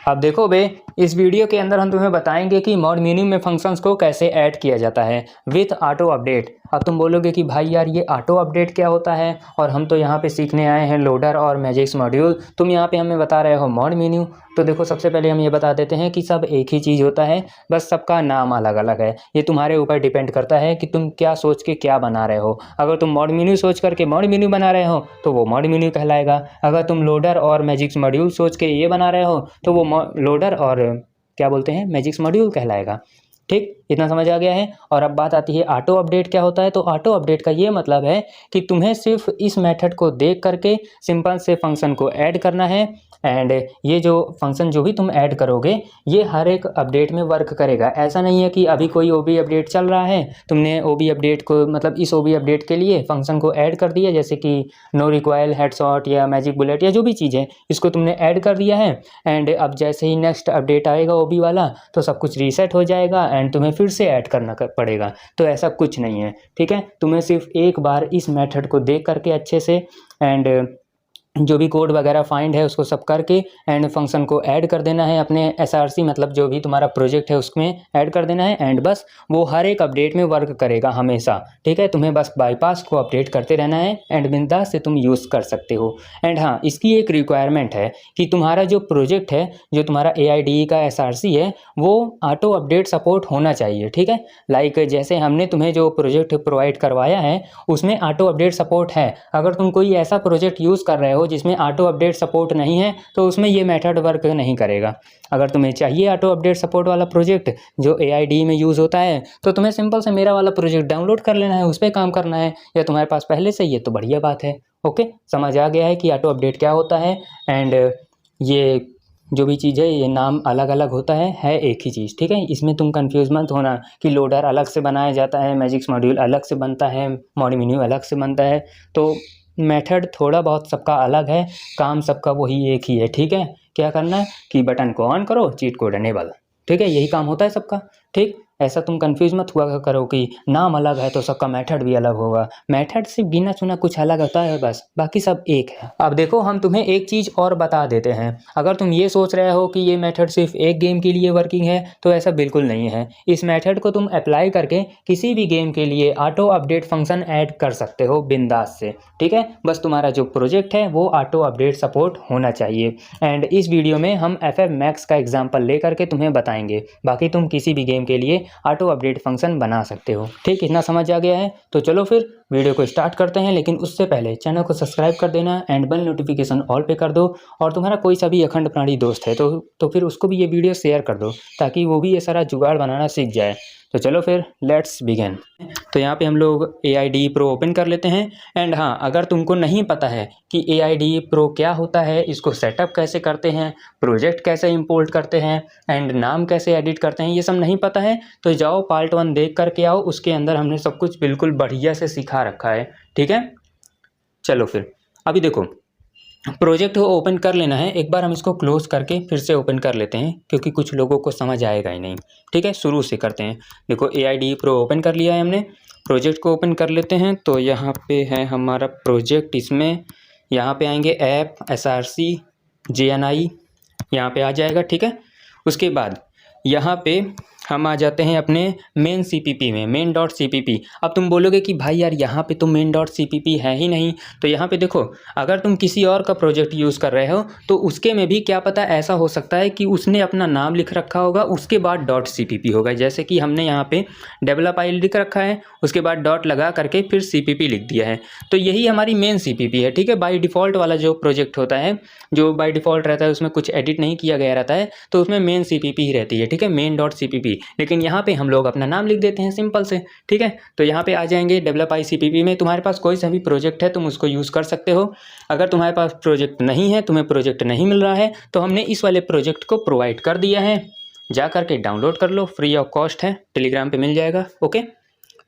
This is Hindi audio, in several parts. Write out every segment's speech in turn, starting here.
अब देखो बे, इस वीडियो के अंदर हम तुम्हें बताएंगे कि मॉड मेन्यू में फंक्शंस को कैसे ऐड किया जाता है विथ ऑटो अपडेट। अब तुम बोलोगे कि भाई यार ये ऑटो अपडेट क्या होता है, और हम तो यहाँ पे सीखने आए हैं लोडर और मैजिक्स मॉड्यूल, तुम यहाँ पे हमें बता रहे हो मॉड मेन्यू। तो देखो, सबसे पहले हम ये बता देते हैं कि सब एक ही चीज़ होता है, बस सबका नाम अलग अलग है। ये तुम्हारे ऊपर डिपेंड करता है कि तुम क्या सोच के क्या बना रहे हो। अगर तुम मॉड मेन्यू सोच करके मॉड मेन्यू बना रहे हो तो वो मॉड मेन्यू कहलाएगा। अगर तुम लोडर और मैजिक्स मॉड्यूल सोच के ये बना रहे हो तो वो लोडर और क्या बोलते हैं, मैजिक्स मॉड्यूल कहलाएगा। ठीक, इतना समझ आ गया है। और अब बात आती है ऑटो अपडेट क्या होता है। तो ऑटो अपडेट का ये मतलब है कि तुम्हें सिर्फ इस मेथड को देख करके सिंपल से फंक्शन को ऐड करना है, एंड ये जो फंक्शन जो भी तुम ऐड करोगे ये हर एक अपडेट में वर्क करेगा। ऐसा नहीं है कि अभी कोई ओबी अपडेट चल रहा है, तुमने ओबी अपडेट को मतलब इस ओबी अपडेट के लिए फंक्शन को ऐड कर दिया, जैसे कि नो रिक्वायल हेडशॉट या मैजिक बुलेट या जो भी चीज़ है, इसको तुमने ऐड कर दिया है, एंड अब जैसे ही नेक्स्ट अपडेट आएगा ओबी वाला तो सब कुछ रीसेट हो जाएगा एंड तुम्हें फिर से ऐड करना पड़ेगा। तो ऐसा कुछ नहीं है, ठीक है। तुम्हें सिर्फ एक बार इस मेथड को देख करके अच्छे से एंड जो भी कोड वगैरह फाइंड है उसको सब करके एंड फंक्शन को ऐड कर देना है अपने एसआरसी मतलब जो भी तुम्हारा प्रोजेक्ट है उसमें ऐड कर देना है, एंड बस वो हर एक अपडेट में वर्क करेगा हमेशा, ठीक है। तुम्हें बस बाईपास को अपडेट करते रहना है एंड बिंदास से तुम यूज़ कर सकते हो। एंड हाँ, इसकी एक रिक्वायरमेंट है कि तुम्हारा जो प्रोजेक्ट है, जो तुम्हारा AIDE का एसआरसी है, वो ऑटो अपडेट सपोर्ट होना चाहिए, ठीक है। लाइक जैसे हमने तुम्हें जो प्रोजेक्ट प्रोवाइड करवाया है उसमें ऑटो अपडेट सपोर्ट है। अगर तुम कोई ऐसा प्रोजेक्ट यूज़ कर रहे हो जिसमें ऑटो अपडेट सपोर्ट नहीं है तो उसमें ये मेथड वर्क नहीं करेगा। अगर तुम्हें चाहिए ऑटो अपडेट सपोर्ट वाला प्रोजेक्ट जो AIDE में यूज़ होता है तो तुम्हें सिंपल से मेरा वाला प्रोजेक्ट डाउनलोड कर लेना है, उस पर काम करना है, या तुम्हारे पास पहले से ही है तो बढ़िया बात है। ओके, समझ आ गया है कि ऑटो अपडेट क्या होता है। एंड ये जो भी चीज़ है ये नाम अलग अलग होता है एक ही चीज़, ठीक है। इसमें तुम कंफ्यूज मत होना कि लोडर अलग से बनाया जाता है, मैजिक्स मॉड्यूल अलग से बनता है, मॉड मेन्यू अलग से बनता है। तो मेथड थोड़ा बहुत सबका अलग है, काम सबका वही एक ही है, ठीक है। क्या करना है कि बटन को ऑन करो, चीट कोड इनेबल, ठीक है, यही काम होता है सबका, ठीक। ऐसा तुम कंफ्यूज मत हुआ करो कि नाम अलग है तो सबका मेथड भी अलग होगा। मेथड से गिना चुना कुछ अलग होता है बस, बाकी सब एक है। अब देखो, हम तुम्हें एक चीज़ और बता देते हैं। अगर तुम ये सोच रहे हो कि ये मेथड सिर्फ एक गेम के लिए वर्किंग है तो ऐसा बिल्कुल नहीं है। इस मेथड को तुम अप्लाई करके किसी भी गेम के लिए ऑटो अपडेट फंक्शन ऐड कर सकते हो बिंदास से, ठीक है। बस तुम्हारा जो प्रोजेक्ट है वो ऑटो अपडेट सपोर्ट होना चाहिए। एंड इस वीडियो में हम FF Max का एग्जाम्पल ले करके तुम्हें बताएंगे, बाकी तुम किसी भी गेम के लिए ऑटो अपडेट फंक्शन बना सकते हो, ठीक। इतना समझ आ गया है तो चलो फिर वीडियो को स्टार्ट करते हैं। लेकिन उससे पहले चैनल को सब्सक्राइब कर देना एंड बेल नोटिफिकेशन ऑल पे कर दो, और तुम्हारा कोई सा भी अखंड प्राणी दोस्त है तो फिर उसको भी ये वीडियो शेयर कर दो ताकि वो भी ये सारा जुगाड़ बनाना सीख जाए। तो चलो फिर लेट्स बिगिन। तो यहाँ पे हम लोग AIDE Pro ओपन कर लेते हैं। एंड हाँ, अगर तुमको नहीं पता है कि AIDE Pro क्या होता है, इसको सेटअप कैसे करते हैं, प्रोजेक्ट कैसे इंपोर्ट करते हैं एंड नाम कैसे एडिट करते हैं, ये सब नहीं पता है तो जाओ पार्ट 1 देख करके आओ, उसके अंदर हमने सब कुछ बिल्कुल बढ़िया से सिखा रखा है, ठीक है। चलो फिर अभी देखो, प्रोजेक्ट को ओपन कर लेना है। एक बार हम इसको क्लोज करके फिर से ओपन कर लेते हैं क्योंकि कुछ लोगों को समझ आएगा ही नहीं, ठीक है। शुरू से करते हैं। देखो, AIDE Pro ओपन कर लिया है हमने, प्रोजेक्ट को ओपन कर लेते हैं। तो यहाँ पे है हमारा प्रोजेक्ट, इसमें यहाँ पे आएंगे ऐप, SRC, JNI, यहाँ पे आ जाएगा, ठीक है। उसके बाद यहाँ पे हम आ जाते हैं अपने मेन CPP में, main.cpp। अब तुम बोलोगे कि भाई यार यहाँ पे तो main.cpp है ही नहीं। तो यहाँ पे देखो, अगर तुम किसी और का प्रोजेक्ट यूज़ कर रहे हो तो उसके में भी क्या पता ऐसा हो सकता है कि उसने अपना नाम लिख रखा होगा, उसके बाद .cpp होगा। जैसे कि हमने यहाँ पे डेवलप आई लिख रखा है, उसके बाद डॉट लगा करके फिर CPP लिख दिया है। तो यही हमारी मेन CPP है, ठीक है। बाई डिफ़ॉल्ट वाला जो प्रोजेक्ट होता है, जो बाई डिफ़ॉल्ट रहता है, उसमें कुछ एडिट नहीं किया गया रहता है तो उसमें मेन CPP ही रहती है, ठीक है, main.cpp। लेकिन यहाँ पे हम लोग अपना नाम लिख देते हैं सिंपल से, ठीक है। तो यहाँ पे आ जाएंगे डेवलप आई CPP में। तुम्हारे पास कोई सा भी प्रोजेक्ट है तुम उसको यूज़ कर सकते हो। अगर तुम्हारे पास प्रोजेक्ट नहीं है, तुम्हें प्रोजेक्ट नहीं मिल रहा है, तो हमने इस वाले प्रोजेक्ट को प्रोवाइड कर दिया है, जा करके डाउनलोड कर लो, फ्री ऑफ कॉस्ट है, टेलीग्राम पे मिल जाएगा। ओके,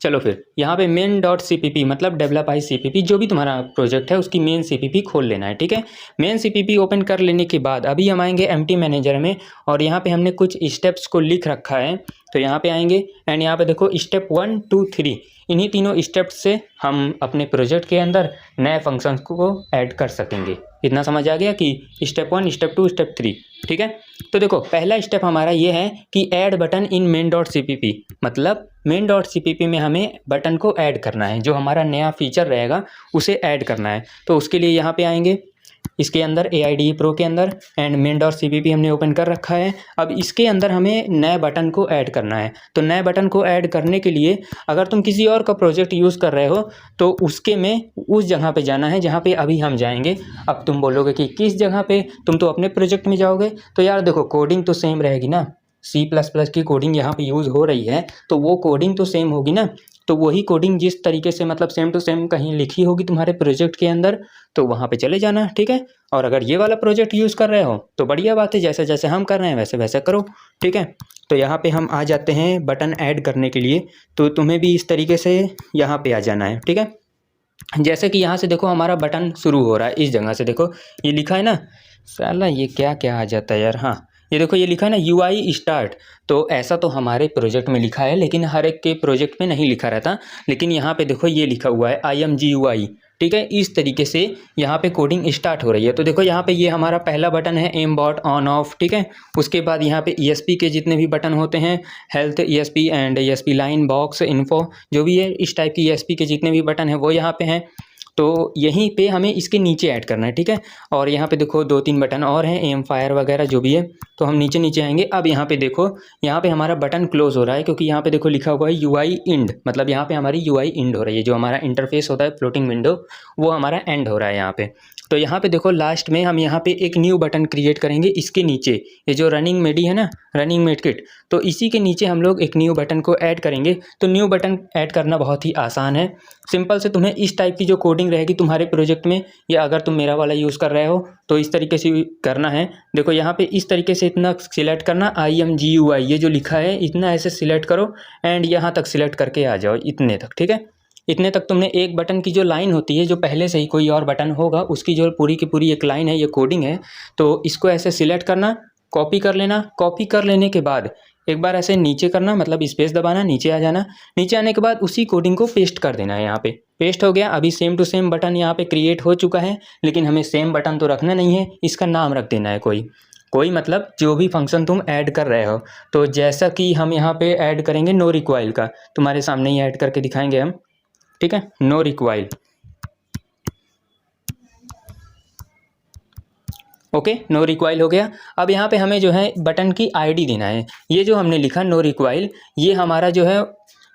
चलो फिर यहाँ पे main.cpp मतलब डेवलप आई CPP, जो भी तुम्हारा प्रोजेक्ट है उसकी मेन CPP खोल लेना है, ठीक है। मेन CPP ओपन कर लेने के बाद अभी हम आएंगे एम्प्टी मैनेजर में, और यहाँ पे हमने कुछ स्टेप्स को लिख रखा है तो यहाँ पे आएंगे एंड यहाँ पे देखो स्टेप 1 2 3, इन्हीं तीनों स्टेप से हम अपने प्रोजेक्ट के अंदर नए फंक्शंस को ऐड कर सकेंगे। इतना समझ आ गया कि स्टेप 1 स्टेप 2 स्टेप 3, ठीक है। तो देखो पहला स्टेप हमारा ये है कि ऐड बटन इन मेन डॉट cpp, मतलब मेन डॉट cpp में हमें बटन को ऐड करना है, जो हमारा नया फीचर रहेगा उसे ऐड करना है। तो उसके लिए यहाँ पे आएंगे, इसके अंदर AIDE Pro के अंदर एंड मेन डॉट cpp हमने ओपन कर रखा है। अब इसके अंदर हमें नए बटन को ऐड करना है। तो नए बटन को ऐड करने के लिए अगर तुम किसी और का प्रोजेक्ट यूज़ कर रहे हो तो उसके में उस जगह पे जाना है जहाँ पे अभी हम जाएंगे। अब तुम बोलोगे कि किस जगह पे, तुम तो अपने प्रोजेक्ट में जाओगे। तो यार देखो कोडिंग तो सेम रहेगी ना, C++ की कोडिंग यहाँ पे यूज़ हो रही है तो वो कोडिंग तो सेम होगी ना। तो वही कोडिंग जिस तरीके से मतलब सेम टू सेम कहीं लिखी होगी तुम्हारे प्रोजेक्ट के अंदर, तो वहाँ पे चले जाना, ठीक है। और अगर ये वाला प्रोजेक्ट यूज़ कर रहे हो तो बढ़िया बात है, जैसे जैसे हम कर रहे हैं वैसे वैसे करो, ठीक है। तो यहाँ पे हम आ जाते हैं बटन ऐड करने के लिए। तो तुम्हें भी इस तरीके से यहाँ पे आ जाना है, ठीक है। जैसे कि यहाँ से देखो हमारा बटन शुरू हो रहा है, इस जगह से देखो ये लिखा है ना, साला ये क्या क्या आ जाता है यार। हाँ ये देखो ये लिखा है ना UI स्टार्ट। तो ऐसा तो हमारे प्रोजेक्ट में लिखा है लेकिन हर एक के प्रोजेक्ट में नहीं लिखा रहता, लेकिन यहाँ पे देखो ये लिखा हुआ है IMGUI, ठीक है। इस तरीके से यहाँ पे कोडिंग स्टार्ट हो रही है। तो देखो यहाँ पे ये हमारा पहला बटन है एम बॉट ऑन ऑफ, ठीक है। उसके बाद यहाँ पे ESP के जितने भी बटन होते हैं, health ESP and ESP line box info, जो भी है इस टाइप की ESP के जितने भी बटन हैं वो यहाँ पे हैं। तो यहीं पे हमें इसके नीचे ऐड करना है, ठीक है। और यहाँ पे देखो 2-3 बटन और हैं, एम फायर वगैरह जो भी है। तो हम नीचे नीचे आएंगे। अब यहाँ पे देखो, यहाँ पे हमारा बटन क्लोज हो रहा है क्योंकि यहाँ पे देखो लिखा हुआ है UI इंड, मतलब यहाँ पे हमारी UI इंड हो रही है। जो हमारा इंटरफेस होता है फ्लोटिंग विंडो, वो हमारा एंड हो रहा है यहाँ पे। तो यहाँ पे देखो लास्ट में हम यहाँ पे एक न्यू बटन क्रिएट करेंगे इसके नीचे, ये जो रनिंग मेडी है ना, रनिंग मेड किट, तो इसी के नीचे हम लोग एक न्यू बटन को ऐड करेंगे। तो न्यू बटन ऐड करना बहुत ही आसान है, सिंपल से तुम्हें इस टाइप की जो कोडिंग रहेगी तुम्हारे प्रोजेक्ट में, या अगर तुम मेरा वाला यूज़ कर रहे हो तो इस तरीके से करना है। देखो यहाँ पे इस तरीके से इतना सिलेक्ट करना, IMGUI ये जो लिखा है इतना ऐसे सिलेक्ट करो एंड यहाँ तक सिलेक्ट करके आ जाओ, इतने तक, ठीक है। इतने तक तुमने एक बटन की जो लाइन होती है, जो पहले से ही कोई और बटन होगा उसकी जो पूरी की पूरी एक लाइन है, ये कोडिंग है। तो इसको ऐसे सिलेक्ट करना, कॉपी कर लेना। कॉपी कर लेने के बाद एक बार ऐसे नीचे करना, मतलब स्पेस दबाना, नीचे आ जाना। नीचे आने के बाद उसी कोडिंग को पेस्ट कर देना है यहाँ पे। पेस्ट हो गया। अभी सेम टू सेम बटन यहाँ पे क्रिएट हो चुका है, लेकिन हमें सेम बटन तो रखना नहीं है, इसका नाम रख देना है कोई मतलब जो भी फंक्शन तुम ऐड कर रहे हो। तो जैसा कि हम यहाँ पे ऐड करेंगे नो रिक्वाइल का, तुम्हारे सामने ही ऐड करके दिखाएंगे हम, ठीक है। No recoil, okay, no recoil हो गया। अब यहाँ पे हमें जो है बटन की ID देना है। ये जो हमने लिखा नो रिक्वाइल, ये हमारा जो है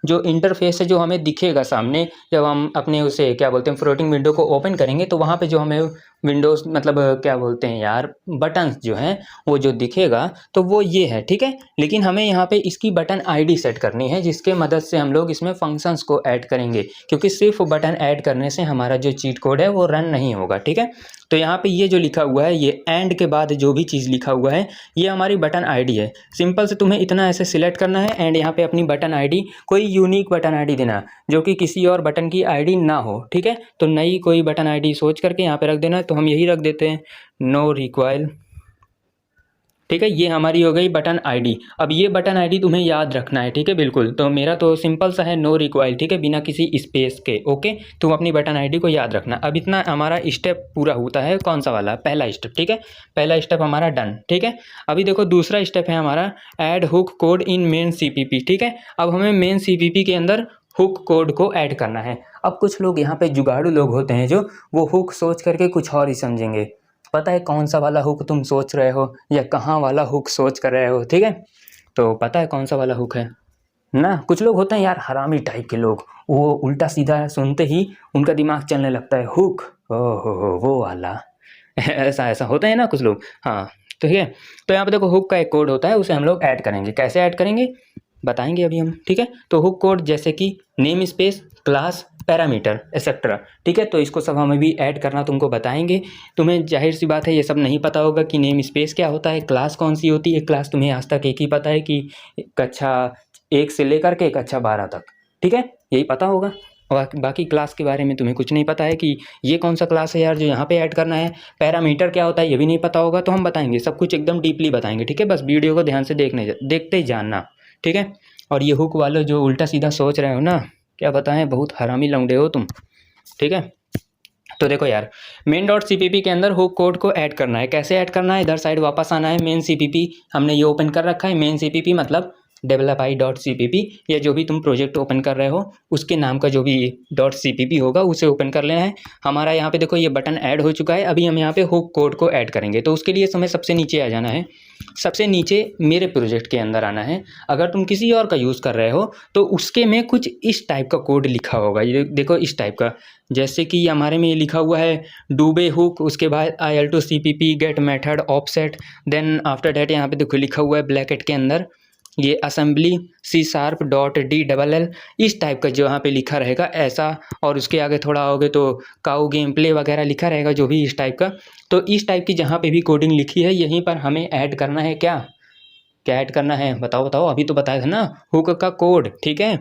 जो इंटरफेस है, जो हमें दिखेगा सामने जब हम अपने उसे क्या बोलते हैं फ्लोटिंग विंडो को ओपन करेंगे, तो वहाँ पे जो हमें विंडोज़ मतलब क्या बोलते हैं यार, बटन्स जो हैं वो जो दिखेगा तो वो ये है, ठीक है। लेकिन हमें यहाँ पे इसकी बटन ID सेट करनी है, जिसके मदद से हम लोग इसमें फंक्शंस को ऐड करेंगे, क्योंकि सिर्फ बटन ऐड करने से हमारा जो चीट कोड है वो रन नहीं होगा, ठीक है। तो यहाँ पे ये जो लिखा हुआ है, ये एंड के बाद जो भी चीज़ लिखा हुआ है ये हमारी बटन ID है। सिंपल से तुम्हें इतना ऐसे सिलेक्ट करना है एंड यहाँ पे अपनी बटन ID, कोई यूनिक बटन ID देना जो कि किसी और बटन की ID ना हो, ठीक है। तो नई कोई बटन ID सोच करके यहाँ पे रख देना। तो हम यही रख देते हैं, नो रिक्वाइल, ठीक है। ये हमारी हो गई बटन ID। अब ये बटन ID तुम्हें याद रखना है, ठीक है, बिल्कुल। तो मेरा तो सिंपल सा है, नो रिक्वाइल, ठीक है, बिना किसी स्पेस के, ओके। तुम अपनी बटन ID को याद रखना। अब इतना हमारा स्टेप पूरा होता है, कौन सा वाला, पहला स्टेप, ठीक है। पहला स्टेप हमारा डन, ठीक है। अभी देखो दूसरा स्टेप है हमारा ऐड हुक कोड इन मेन CPP, ठीक है। अब हमें मेन CPP के अंदर हुक कोड को ऐड करना है। अब कुछ लोग यहाँ पे जुगाड़ू लोग होते हैं जो वो हुक सोच करके कुछ और ही समझेंगे। पता है कौन सा वाला हुक तुम सोच रहे हो या कहाँ वाला हुक सोच कर रहे हो, ठीक है। तो पता है कौन सा वाला हुक है ना। कुछ लोग होते हैं यार हरामी टाइप के लोग, वो उल्टा सीधा सुनते ही उनका दिमाग चलने लगता है, हुक, ओहो वो वाला ऐसा ऐसा होता है ना कुछ लोग, हाँ। तो ठीक है, तो यहाँ पे देखो हुक का एक कोड होता है, उसे हम लोग ऐड करेंगे। कैसे ऐड करेंगे बताएंगे अभी हम, ठीक है। तो हुक कोड जैसे कि name space, class, parameter etcetera, ठीक है। तो इसको सब हमें भी ऐड करना तुमको बताएंगे। तुम्हें जाहिर सी बात है ये सब नहीं पता होगा कि नेम स्पेस क्या होता है, क्लास कौन सी होती है। क्लास तुम्हें आज तक एक ही पता है कि कक्षा 1 से लेकर के कक्षा 12 तक, ठीक है, यही पता होगा। बाकी क्लास के बारे में तुम्हें कुछ नहीं पता है कि ये कौन सा क्लास है यार जो यहाँ पे ऐड करना है। पैरामीटर क्या होता है ये भी नहीं पता होगा। तो हम बताएंगे, सब कुछ एकदम डीपली बताएंगे, ठीक है। बस वीडियो को ध्यान से देखते ही जानना, ठीक है। और ये हुक वाले जो उल्टा सीधा सोच रहे हो ना, क्या बताएं, बहुत हरामी लौंडे हो तुम, ठीक है। तो देखो यार, मेन डॉट सीपीपी के अंदर हुक कोड को ऐड करना है। कैसे ऐड करना है, इधर साइड वापस आना है, मेन सीपीपी हमने ये ओपन कर रखा है। मेन सीपीपी मतलब develop.cpp, या जो भी तुम प्रोजेक्ट ओपन कर रहे हो उसके नाम का जो भी .cpp होगा उसे ओपन कर लेना है। हमारा यहाँ पे देखो ये बटन ऐड हो चुका है। अभी हम यहाँ पे हुक कोड को ऐड करेंगे, तो उसके लिए हमें सबसे नीचे आ जाना है। सबसे नीचे मेरे प्रोजेक्ट के अंदर आना है। अगर तुम किसी और का यूज़ कर रहे हो तो उसके में कुछ इस टाइप का कोड लिखा होगा, ये देखो इस टाइप का। जैसे कि हमारे में ये लिखा हुआ है डूबे हुक, उसके बाद IL2CPP get method offset, then after that यहाँ पे देखो लिखा हुआ है ब्रैकेट के अंदर ये असेंबली C#.DLL, इस टाइप का जो यहाँ पे लिखा रहेगा ऐसा। और उसके आगे थोड़ा आओगे तो काउ गेम प्ले वगैरह लिखा रहेगा, जो भी इस टाइप का। तो इस टाइप की जहाँ पे भी कोडिंग लिखी है यहीं पर हमें ऐड करना है। क्या क्या ऐड करना है, बताओ बताओ, अभी तो बताया था ना, हुक का कोड, ठीक है।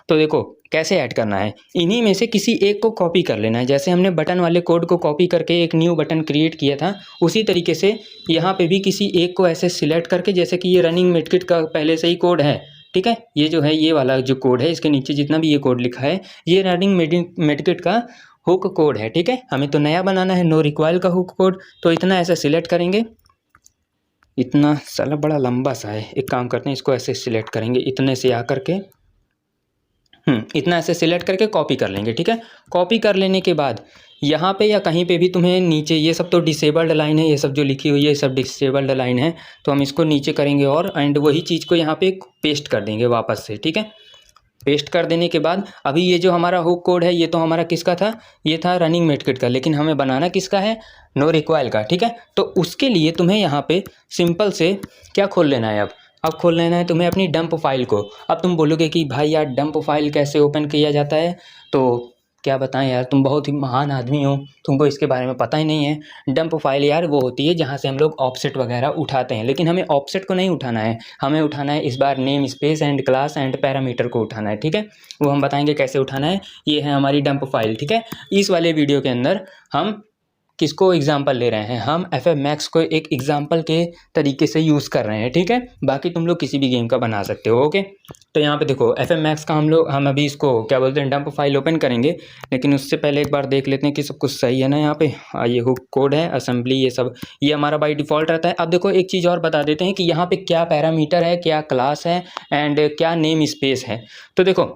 तो देखो कैसे ऐड करना है, इन्हीं में से किसी एक को कॉपी कर लेना है। जैसे हमने बटन वाले कोड को कॉपी करके एक न्यू बटन क्रिएट किया था, उसी तरीके से यहाँ पे भी किसी एक को ऐसे सिलेक्ट करके, जैसे कि ये रनिंग मेडकिट का पहले से ही कोड है, ठीक है। ये जो है ये वाला जो कोड है, इसके नीचे जितना भी ये कोड लिखा है ये रनिंग मेडकिट का हुक कोड है, ठीक है। हमें तो नया बनाना है, नो रिक्वायल का हुक कोड। तो इतना ऐसे सिलेक्ट करेंगे, इतना साला बड़ा लंबा सा है, एक काम करते हैं इसको ऐसे सिलेक्ट करेंगे, इतने से आकर के इतना ऐसे सिलेक्ट करके कॉपी कर लेंगे, ठीक है। कॉपी कर लेने के बाद यहाँ पे या कहीं पे भी तुम्हें नीचे, ये सब तो डिसेबल्ड लाइन है, ये सब जो लिखी हुई है ये सब डिसेबल्ड लाइन है, तो हम इसको नीचे करेंगे और एंड वही चीज़ को यहाँ पे पेस्ट कर देंगे वापस से, ठीक है। पेस्ट कर देने के बाद अभी ये जो हमारा हुक कोड है ये तो हमारा किसका था, ये था रनिंग मेडकिट का, लेकिन हमें बनाना किसका है, नो रिक्वायल का, ठीक है। तो उसके लिए तुम्हें यहाँ पे सिंपल से क्या खोल लेना है, अब खोल लेना है तुम्हें अपनी डंप फाइल को। अब तुम बोलोगे कि भाई यार डंप फाइल कैसे ओपन किया जाता है, तो क्या बताएं यार, तुम बहुत ही महान आदमी हो, तुमको इसके बारे में पता ही नहीं है। डंप फाइल यार वो होती है जहाँ से हम लोग ऑफसेट वगैरह उठाते हैं, लेकिन हमें ऑफसेट को नहीं उठाना है, हमें उठाना है इस बार name space and class and parameter को उठाना है, ठीक है। वो हम बताएंगे कैसे उठाना है। ये है हमारी डंप फाइल, ठीक है। इस वाले वीडियो के अंदर हम किसको एग्जाम्पल ले रहे हैं, हम FFmpeg को एक एग्जाम्पल के तरीके से यूज़ कर रहे हैं, ठीक है। बाकी तुम लोग किसी भी गेम का बना सकते हो, ओके। तो यहाँ पे देखो FFmpeg का हम अभी इसको क्या बोलते हैं, डंप फाइल ओपन करेंगे, लेकिन उससे पहले एक बार देख लेते हैं कि सब कुछ सही है ना। यहाँ पे ये हुक कोड है, असेंबली, ये सब ये हमारा बाई डिफ़ॉल्ट रहता है। अब देखो एक चीज़ और बता देते हैं कि यहाँ पे क्या पैरामीटर है, क्या क्लास है एंड क्या नेम स्पेस है। तो देखो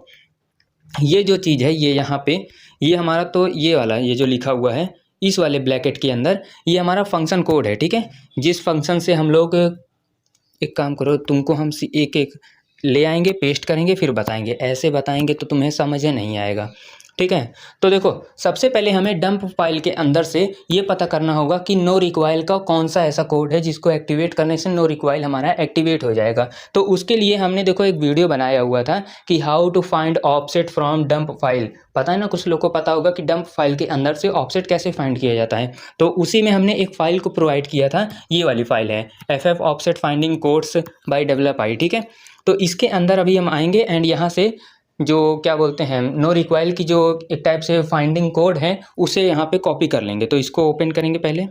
ये जो चीज़ है ये यहाँ पे ये हमारा, तो ये वाला ये जो लिखा हुआ है इस वाले ब्रैकेट के अंदर ये हमारा फंक्शन कोड है, ठीक है। जिस फंक्शन से हम लोग, एक काम करो, तुमको हम एक एक ले आएंगे, पेस्ट करेंगे, फिर बताएंगे। ऐसे बताएंगे तो तुम्हें समझ नहीं आएगा, ठीक है। तो देखो सबसे पहले हमें डंप फाइल के अंदर से ये पता करना होगा कि नो रिक्वायल का कौन सा ऐसा कोड है जिसको एक्टिवेट करने से नो रिक्वायल हमारा एक्टिवेट हो जाएगा। तो उसके लिए हमने देखो एक वीडियो बनाया हुआ था कि how to find offset from dump file. पता है ना, कुछ लोग को पता होगा कि डंप फाइल के अंदर से ऑफसेट कैसे फाइंड किया जाता है। तो उसी में हमने एक फ़ाइल को प्रोवाइड किया था, ये वाली फ़ाइल है FF offset finding codes by develop, ठीक है। तो इसके अंदर अभी हम आएंगे एंड यहाँ से जो क्या बोलते हैं नो रिक्वायल की जो एक टाइप से फाइंडिंग कोड है उसे यहाँ पे कॉपी कर लेंगे। तो इसको ओपन करेंगे पहले।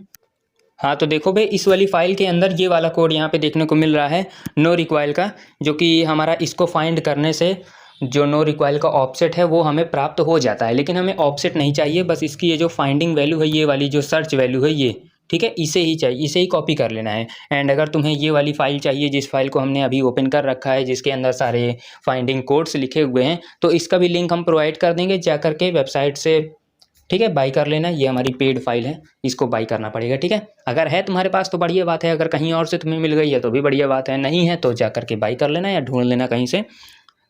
हाँ तो देखो भाई इस वाली फाइल के अंदर ये वाला कोड यहाँ पे देखने को मिल रहा है नो रिक्वायल का, जो कि हमारा इसको फाइंड करने से जो नो रिक्वायल का ऑफसेट है वो हमें प्राप्त हो जाता है। लेकिन हमें ऑफसेट नहीं चाहिए, बस इसकी ये जो फाइंडिंग वैल्यू है, ये वाली जो सर्च वैल्यू है ये, ठीक है, इसे ही चाहिए, इसे ही कॉपी कर लेना है। एंड अगर तुम्हें ये वाली फ़ाइल चाहिए जिस फाइल को हमने अभी ओपन कर रखा है जिसके अंदर सारे फाइंडिंग कोड्स लिखे हुए हैं, तो इसका भी लिंक हम प्रोवाइड कर देंगे जा करके वेबसाइट से, ठीक है। बाई कर लेना, ये हमारी पेड फाइल है, इसको बाई करना पड़ेगा, ठीक है। अगर है तुम्हारे पास तो बढ़िया बात है, अगर कहीं और से तुम्हें मिल गई है तो भी बढ़िया बात है, नहीं है तो जा करके बाई कर लेना या ढूंढ लेना कहीं से।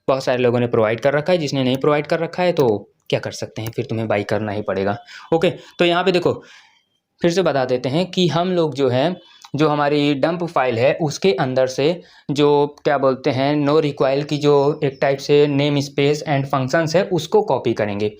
बहुत सारे लोगों ने प्रोवाइड कर रखा है, जिसने नहीं प्रोवाइड कर रखा है तो क्या कर सकते हैं, फिर तुम्हें बाई करना ही पड़ेगा, ओके। तो यहाँ पे देखो फिर से बता देते हैं कि हम लोग जो है जो हमारी डंप फाइल है उसके अंदर से जो क्या बोलते हैं नो रिक्वायल की जो एक टाइप से नेम स्पेस एंड फंक्शंस है उसको कॉपी करेंगे।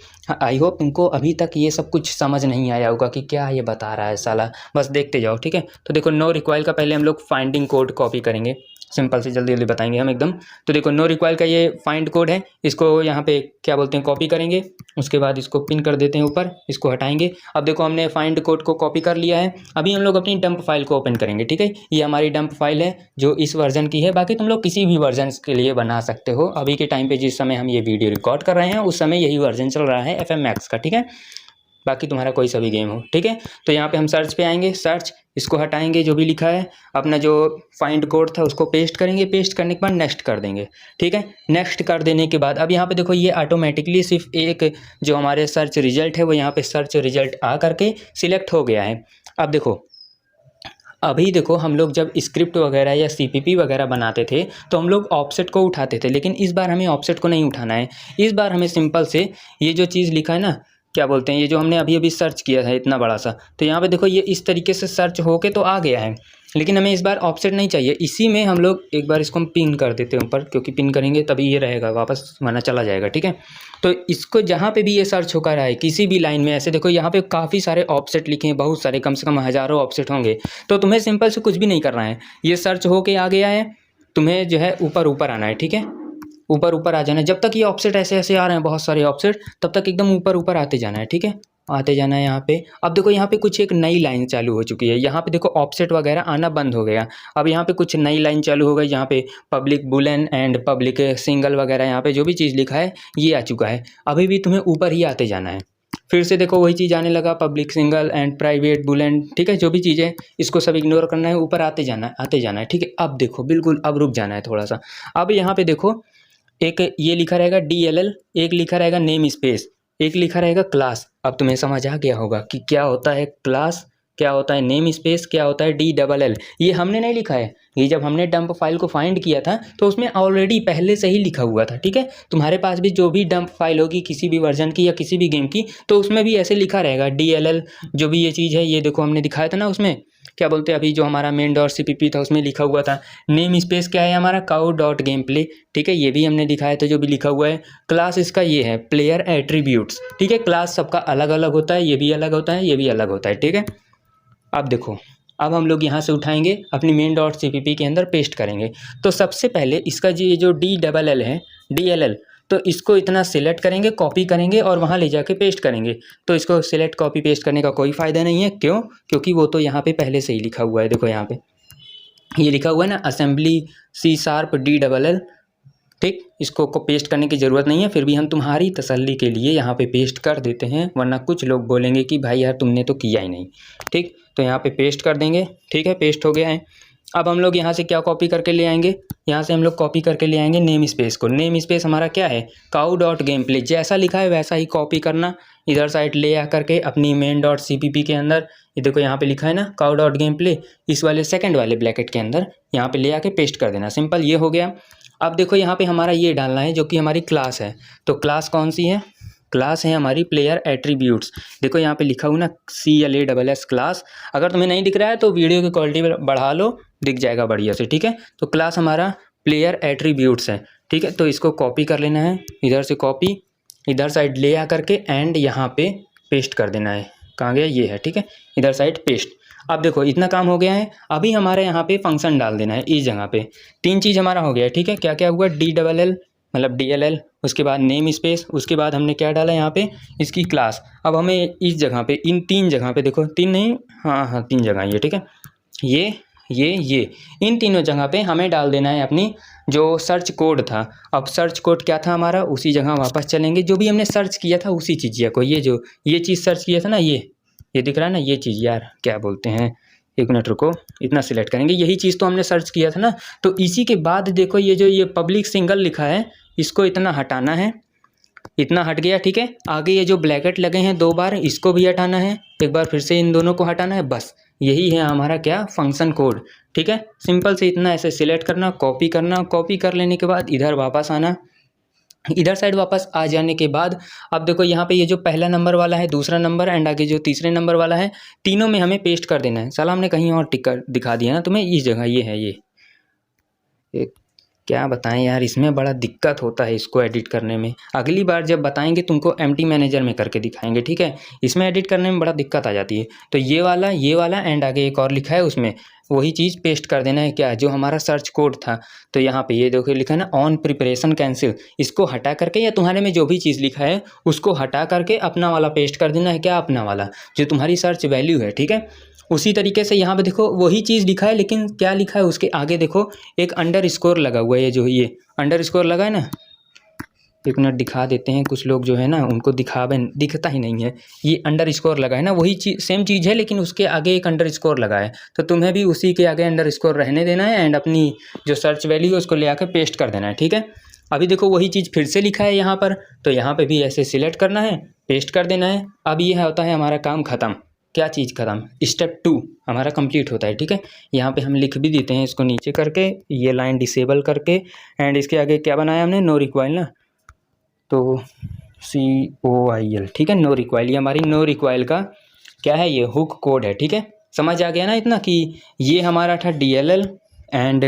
आई होप तुमको अभी तक ये सब कुछ समझ नहीं आया होगा कि क्या ये बता रहा है साला, बस देखते जाओ, ठीक है। तो देखो नो रिक्वायल का पहले हम लोग फाइंडिंग कोड कॉपी करेंगे, सिंपल से जल्दी जल्दी बताएंगे हम एकदम। तो देखो नो रिक्वायर का ये फाइंड कोड है, इसको यहाँ पे क्या बोलते हैं कॉपी करेंगे, उसके बाद इसको पिन कर देते हैं ऊपर, इसको हटाएंगे। अब देखो हमने फाइंड कोड को कॉपी कर लिया है। अभी हम लोग अपनी डंप फाइल को ओपन करेंगे, ठीक है। ये हमारी डंप फाइल है जो इस वर्जन की है, बाकी तुम लोग किसी भी वर्जन के लिए बना सकते हो। अभी के टाइम पे जिस समय हम ये वीडियो रिकॉर्ड कर रहे हैं उस समय यही वर्जन चल रहा है FM Max का, ठीक है। बाकी तुम्हारा कोई सा भी गेम हो, ठीक है। तो यहाँ पे हम सर्च पे आएंगे, सर्च, इसको हटाएंगे जो भी लिखा है, अपना जो फाइंड कोड था उसको पेस्ट करेंगे, पेस्ट करने के बाद नेक्स्ट कर देंगे, ठीक है। नेक्स्ट कर देने के बाद अब यहाँ पे देखो ये ऑटोमेटिकली सिर्फ एक जो हमारे सर्च रिजल्ट है वो यहाँ पे सर्च रिजल्ट आ करके सिलेक्ट हो गया है। अब देखो अभी देखो हम लोग जब स्क्रिप्ट वगैरह या CPP वगैरह बनाते थे तो हम लोग ऑफसेट को उठाते थे, लेकिन इस बार हमें ऑफसेट को नहीं उठाना है। इस बार हमें सिंपल से ये जो चीज़ लिखा है ना, क्या बोलते हैं, ये जो हमने अभी अभी सर्च किया था इतना बड़ा सा, तो यहाँ पे देखो ये इस तरीके से सर्च होके तो आ गया है, लेकिन हमें इस बार ऑफसेट नहीं चाहिए। इसी में हम लोग एक बार इसको हम पिन कर देते हैं ऊपर, क्योंकि पिन करेंगे तभी ये रहेगा, वापस वरना चला जाएगा, ठीक है। तो इसको जहाँ पे भी ये सर्च होकर आए किसी भी लाइन में, ऐसे देखो यहाँ पे काफ़ी सारे ऑफसेट लिखे हैं, बहुत सारे, कम से कम हज़ारों ऑफसेट होंगे। तो तुम्हें सिंपल से कुछ भी नहीं करना है, ये सर्च होके आ गया है, तुम्हें जो है ऊपर ऊपर आना है, ठीक है। ऊपर ऊपर आ जाना है, जब तक ये ऑफसेट ऐसे ऐसे आ रहे हैं बहुत सारे ऑफसेट, तब तक एकदम ऊपर ऊपर आते जाना है, ठीक है। आते जाना है यहाँ पे। अब देखो यहाँ पे कुछ एक नई लाइन चालू हो चुकी है, यहाँ पे देखो ऑफसेट वगैरह आना बंद हो गया। अब यहाँ पे कुछ नई लाइन चालू हो गई, यहाँ पे public Boolean and public single वगैरह, यहाँ पे जो भी चीज़ लिखा है ये आ चुका है। अभी भी तुम्हें ऊपर ही आते जाना है, फिर से देखो वही चीज़ आने लगा, public single and private Boolean, ठीक है। जो भी चीज़ है इसको सब इग्नोर करना है, ऊपर आते जाना है, आते जाना है, ठीक है। अब देखो बिल्कुल अब रुक जाना है थोड़ा सा। अब यहाँ पे देखो एक ये लिखा रहेगा DLL, एक लिखा रहेगा नेम स्पेस, एक लिखा रहेगा क्लास। अब तुम्हें समझ आ गया होगा कि क्या होता है क्लास, क्या होता है नेम स्पेस, क्या होता है DLL। ये हमने नहीं लिखा है, ये जब हमने डंप फाइल को फाइंड किया था तो उसमें ऑलरेडी पहले से ही लिखा हुआ था, ठीक है। तुम्हारे पास भी जो भी डंप फाइल होगी किसी भी वर्जन की या किसी भी गेम की, तो उसमें भी ऐसे लिखा रहेगा DLL। जो भी ये चीज़ है ये देखो हमने दिखाया था ना, उसमें क्या बोलते हैं अभी जो हमारा मेन डॉट CPP था उसमें लिखा हुआ था। नेम स्पेस क्या है हमारा, काउ डॉट गेम प्ले, ठीक है, ये भी हमने दिखाया था जो भी लिखा हुआ है। क्लास इसका ये है प्लेयर एट्रीब्यूट्स, ठीक है। क्लास सबका अलग अलग होता है, ये भी अलग होता है, ये भी अलग होता है, ठीक है। अब देखो अब हम लोग यहाँ से उठाएंगे अपनी मेन डॉट CPP के अंदर पेस्ट करेंगे। तो सबसे पहले इसका ये जो DLL है, DLL, तो इसको इतना सिलेक्ट करेंगे, कॉपी करेंगे और वहाँ ले जाके पेस्ट करेंगे। तो इसको सिलेक्ट कॉपी पेस्ट करने का कोई फ़ायदा नहीं है, क्यों? क्योंकि वो तो यहाँ पे पहले से ही लिखा हुआ है। देखो यहाँ पे ये लिखा हुआ है ना, असेंबली C# DLL, ठीक। इसको पेस्ट करने की ज़रूरत नहीं है, फिर भी हम तुम्हारी तसल्ली के लिए यहाँ पे पेस्ट कर देते हैं, वरना कुछ लोग बोलेंगे कि भाई यार तुमने तो किया ही नहीं, ठीक। तो यहाँ पे पेस्ट कर देंगे, ठीक है, पेस्ट हो गया है। अब हम लोग यहाँ से क्या कॉपी करके ले आएंगे, यहाँ से हम लोग कॉपी करके ले आएंगे नेम स्पेस को। नेम स्पेस हमारा क्या है, काउ डॉट गेम प्ले, जैसा लिखा है वैसा ही कॉपी करना, इधर साइड ले आ करके अपनी मेन डॉट CPP के अंदर, ये देखो यहाँ पे लिखा है ना काउ डॉट गेम प्ले, इस वाले सेकंड वाले ब्रैकेट के अंदर यहाँ पे ले आके पेस्ट कर देना, सिंपल, ये हो गया। अब देखो यहाँ पे हमारा ये डालना है जो कि हमारी क्लास है। तो क्लास कौन सी है, क्लास है हमारी प्लेयर एट्रीब्यूट्स। देखो यहाँ पे लिखा हुआ ना CLASS क्लास, अगर तुम्हें नहीं दिख रहा है तो वीडियो की क्वालिटी बढ़ा लो, दिख जाएगा बढ़िया से, ठीक है। तो क्लास हमारा प्लेयर एट्रीब्यूट्स है, ठीक है। तो इसको कॉपी कर लेना है, इधर से कॉपी, इधर साइड ले आ करके एंड यहाँ पे पेस्ट कर देना है। कहाँ गया, ये है, ठीक है, इधर साइड पेस्ट। अब देखो इतना काम हो गया है। अभी हमारे यहाँ पे फंक्शन डाल देना है इस जगह पे। तीन चीज़ हमारा हो गया है, ठीक है। क्या क्या हुआ, DLL मतलब DLL, उसके बाद नेम स्पेस, उसके बाद हमने क्या डाला यहाँ पे, इसकी क्लास। अब हमें इस जगह पे, इन तीन जगह पे, देखो तीन नहीं, हाँ तीन जगह ये, ठीक है, ये इन तीनों जगह पे हमें डाल देना है अपनी जो सर्च कोड था। अब सर्च कोड क्या था हमारा, उसी जगह वापस चलेंगे, जो भी हमने सर्च किया था उसी चीज़ को, ये चीज़ सर्च किया था ना, ये दिख रहा है ना, ये चीज़, यार क्या बोलते हैं, एक मिनट रुको, इतना सिलेक्ट करेंगे, यही चीज़ तो हमने सर्च किया था ना। तो इसी के बाद देखो ये पब्लिक सिंगल लिखा है, इसको इतना हटाना है, इतना हट गया, ठीक है। आगे ये जो ब्रैकेट लगे हैं दो बार, इसको भी हटाना है, एक बार फिर से इन दोनों को हटाना है, बस यही है हमारा क्या, फंक्शन कोड, ठीक है। सिंपल से इतना ऐसे सिलेक्ट करना, कॉपी करना, कॉपी कर लेने के बाद इधर वापस आना, इधर साइड वापस आ जाने के बाद अब देखो यहाँ पे ये जो पहला नंबर वाला है, दूसरा नंबर एंड आगे जो तीसरे नंबर वाला है, तीनों में हमें पेस्ट कर देना है। साला हमने कहीं और टिक कर दिखा दिया ना तुम्हें, इस जगह ये है, ये क्या बताएं यार, इसमें बड़ा दिक्कत होता है इसको एडिट करने में। अगली बार जब बताएंगे तुमको एमटी मैनेजर में करके दिखाएंगे, ठीक है। इसमें एडिट करने में बड़ा दिक्कत आ जाती है। तो ये वाला एंड आगे एक और लिखा है, उसमें वही चीज़ पेस्ट कर देना है। क्या जो हमारा सर्च कोड था, तो यहाँ पे ये देखो लिखा है ना ऑन प्रिपरेशन कैंसिल, इसको हटा करके या तुम्हारे में जो भी चीज़ लिखा है उसको हटा करके अपना वाला पेस्ट कर देना है। क्या अपना वाला जो तुम्हारी सर्च वैल्यू है, ठीक है। उसी तरीके से यहाँ पे देखो वही चीज़ लिखा है, लेकिन क्या लिखा है उसके आगे देखो एक अंडरस्कोर लगा हुआ है। ये जो ये अंडरस्कोर लगा है ना, एक मिनट दिखा देते हैं। कुछ लोग जो है ना उनको दिखता ही नहीं है। ये अंडरस्कोर लगा है ना, वही चीज़ सेम चीज़ है, लेकिन उसके आगे एक अंडरस्कोर लगा है। तो तुम्हें भी उसी के आगे अंडरस्कोर रहने देना है एंड अपनी जो सर्च वैल्यू है उसको ले आकर पेस्ट कर देना है, ठीक है। अभी देखो वही चीज़ फिर से लिखा है यहाँ पर, तो यहाँ पर भी ऐसे सिलेक्ट करना है, पेस्ट कर देना है। अब ये होता है हमारा काम ख़त्म। क्या चीज़ ख़त्म? स्टेप 2 हमारा कंप्लीट होता है, ठीक है। यहाँ पे हम लिख भी देते हैं इसको नीचे करके, ये लाइन डिसेबल करके एंड इसके आगे क्या बनाया हमने, नो रिक्वाइल ना, तो COIL, ठीक है। नो रिक्वाइल, ये हमारी नो रिक्वाइल का क्या है, ये हुक कोड है, ठीक है। समझ आ गया ना इतना कि ये हमारा था DLL एंड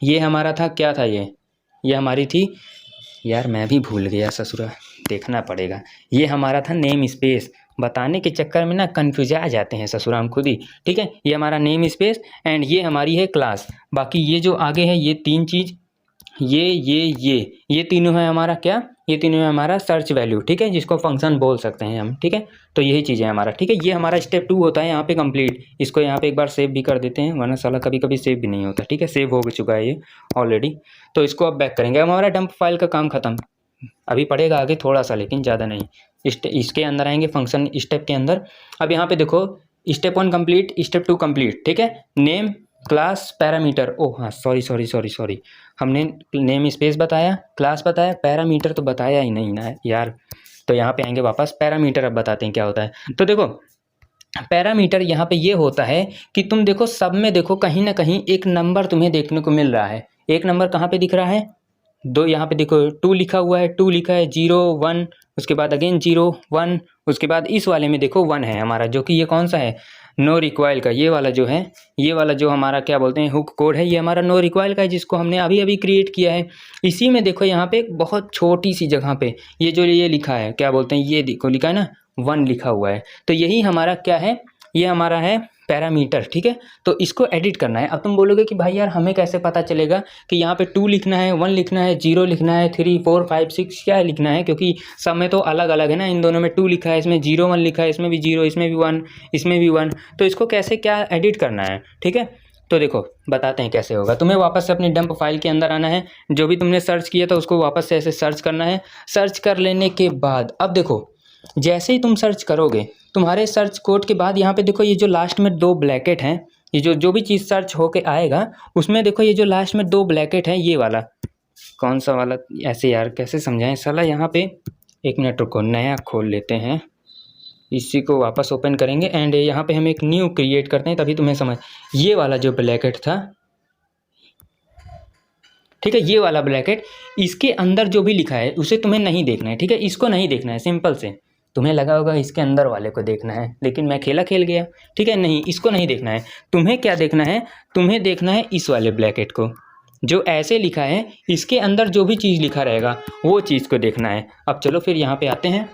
ये हमारा था क्या था, ये हमारी थी यार, मैं भी भूल गया ससुरा, देखना पड़ेगा। ये हमारा था नेम स्पेस, बताने के चक्कर में ना कन्फ्यूज आ जाते हैं ससुराम खुद ही, ठीक है। ये हमारा नेम स्पेस एंड ये हमारी है क्लास। बाकी ये जो आगे है ये तीन चीज़, ये तीनों है हमारा क्या, ये तीनों है हमारा सर्च वैल्यू, ठीक है, जिसको फंक्शन बोल सकते हैं हम, ठीक है। तो यही चीज़ है हमारा, ठीक है। ये हमारा स्टेप 2 होता है यहाँ पे कंप्लीट। इसको यहाँ पे एक बार सेव भी कर देते हैं, वरना साला कभी कभी सेव भी नहीं होता, ठीक है। सेव हो चुका है ये ऑलरेडी। तो इसको अब बैक करेंगे। अब हमारा डंप फाइल का काम खत्म। अभी पड़ेगा आगे थोड़ा सा, लेकिन ज़्यादा नहीं। इसके अंदर आएंगे फंक्शन स्टेप के अंदर। अब यहाँ पे देखो स्टेप 1 कंप्लीट, स्टेप 2 कंप्लीट, ठीक है। नेम, क्लास, पैरामीटर, ओह हाँ सॉरी, हमने नेम स्पेस बताया, क्लास बताया, पैरामीटर तो बताया ही नहीं ना यार। तो यहाँ पे आएंगे वापस, पैरामीटर अब बताते हैं क्या होता है। तो देखो पैरामीटर यहाँ पे ये होता है कि तुम देखो सब में देखो कहीं ना कहीं एक नंबर तुम्हें देखने को मिल रहा है। एक नंबर कहाँ पे दिख रहा है, 2, यहाँ पे देखो 2 लिखा हुआ है, 2 लिखा है, 0 1, उसके बाद अगेन 0 1, उसके बाद इस वाले में देखो 1 है हमारा, जो कि ये कौन सा है, नो रिक्वाइल का। ये वाला जो है, ये वाला जो हमारा क्या बोलते हैं हुक कोड है, ये हमारा नो रिक्वाइल का है, जिसको हमने अभी अभी क्रिएट किया है। इसी में देखो यहाँ पे एक बहुत छोटी सी जगह पे ये जो ये लिखा है, क्या बोलते हैं, ये देखो लिखा है ना 1 लिखा हुआ है। तो यही हमारा क्या है, ये हमारा है पैरामीटर, ठीक है। तो इसको एडिट करना है। अब तुम बोलोगे कि भाई यार हमें कैसे पता चलेगा कि यहाँ पे 2 लिखना है, 1 लिखना है, 0 लिखना है, 3 4 5 6 क्या लिखना है, क्योंकि सब में तो अलग अलग है ना। इन दोनों में 2 लिखा है, इसमें 0 1 लिखा है, इसमें भी 0, इसमें भी 1, इसमें भी 1। तो इसको कैसे क्या एडिट करना है, ठीक है। तो देखो बताते हैं कैसे होगा। तुम्हें वापस से अपनी डंप फाइल के अंदर आना है, जो भी तुमने सर्च किया था उसको वापस से ऐसे सर्च करना है। सर्च कर लेने के बाद अब देखो जैसे ही तुम सर्च करोगे, तुम्हारे सर्च कोड के बाद यहाँ पे देखो ये जो लास्ट में 2 ब्रैकेट हैं, ये जो भी चीज़ सर्च होके आएगा उसमें देखो ये जो लास्ट में 2 ब्रैकेट हैं, ये वाला कौन सा वाला, ऐसे यार कैसे समझाएं साला। यहाँ पे एक मिनट रुको, नया खोल लेते हैं, इसी को वापस ओपन करेंगे एंड यहाँ पे हम एक न्यू क्रिएट करते हैं, तभी तुम्हें समझ। ये वाला जो ब्रैकेट था, ठीक है, ये वाला ब्रैकेट, इसके अंदर जो भी लिखा है उसे तुम्हें नहीं देखना है, ठीक है। इसको नहीं देखना है, सिंपल से। तुम्हें लगा होगा इसके अंदर वाले को देखना है, लेकिन मैं खेल गया, ठीक है। नहीं, इसको नहीं देखना है। तुम्हें क्या देखना है, तुम्हें देखना है इस वाले ब्रैकेट को, जो ऐसे लिखा है, इसके अंदर जो भी चीज़ लिखा रहेगा वो चीज़ को देखना है। अब चलो फिर यहाँ पे आते हैं।